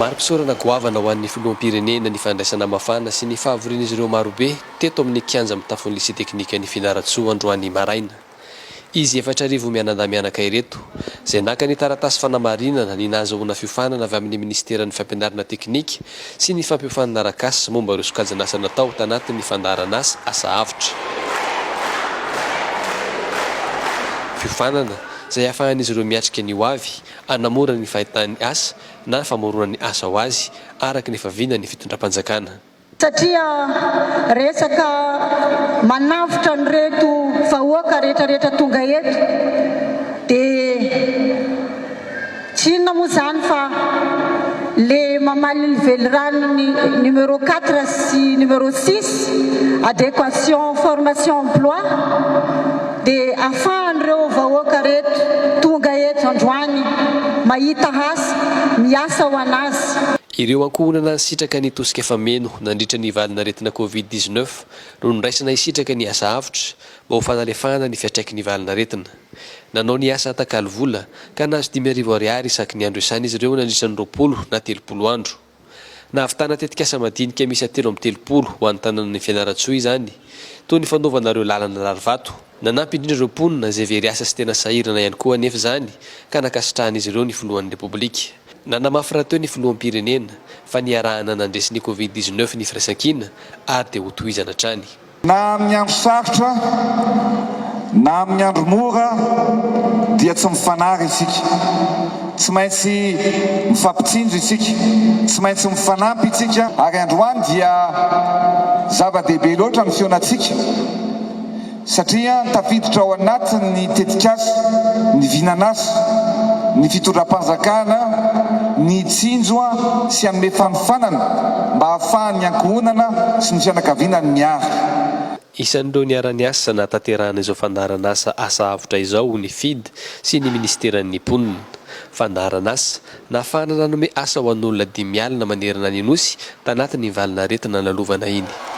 Mari-pisaorana goavana ho an'ny filoham-pirenena ny fandraisana mafana sy ny fahavorian'izy ireo marobe teto amin'ny kianja amin'ny tafon'ny lycée teknika ny Fianarantsoa androany maraina. Izy efatra arivo mianadahy-mianaka ireto izay naka ny taratasy fanamarinana ny nahazoana fiofanana avy amin'ny ministeran'ny fampianarana teknika sy ny fampiofanana arak'asa momba ireo sokajana asa natao tanatin'ny fandaharan'asa asa avitra. Fiofanana izay ahafahan'izy ireo miatrika ny ho avy hanamora ny fahitany asa na famorona ny asa ho azy araka ny fahaviana ny fitondram-panjakana. Satria resaka manavitra nyreto vahoaka rehetrarehetra tonga eto dia tsy inona moa zany fa le mamaly velirano ny numéro 4 sy numéro 6 adéquation formation emploi dia ahafahan'ireo vahoaka reto tonga eto androany mahita asa miasa ho anazy. Ireo ankohonana nisitraka ny tosika efa meno nandritra ny valinaretina Covid-19 no niraisana hisitraka ny asa avitra mba ho fanalefahana ny fiatraiky ny valinaretina. Nanao ny asa atakalo vola ka nahazo 5,000 ariary isaky ny andro isany izy ireo nandritra ny 20 na 30 andro. Nahavitana tetika asa madinika misy 330 ho an'ny tanànan'ny Fianarantsoa izany, toy ny fanaovana ireo lalana rarivato. Nanampy indrindra ireo mponina izay very asa sy tena sahirana ihany koa anefa izany ka nakasitrahany izy ireo ny filohan'ny Repoblika. Nanamafy raha teo ny filoham-pirenena fa niarahana nandresy ny Covid-19 ny firaisan-kina ary dia ho tohizana hatrany. Na amin'ny andro sarotra na amin'ny andro mora dia tsy mifanary isika, tsy maintsy mifampitsinjo isika, tsy maintsy mifanampy isika, ary androany dia zava-dehibe loatra ny feonantsika satria tafiditra ao anatin'ny tetikasa, ny vinanasa, ny fitondram-panjakana, ny tsinjoa sy anome fanofanana mba hahafahan'ny ankohonana sy ny fianakaviana ny miara. Isan'ireo niara-ny asa na tanterahana izao fandaharan'asa asa avitra izao ny FID sy ny ministeran'ny mponina. Fandaharan'asa nahafahana nanome asa ho an'olona 5 alina manerana ny Anosy tanatin'ny valinaretina nalovana iny.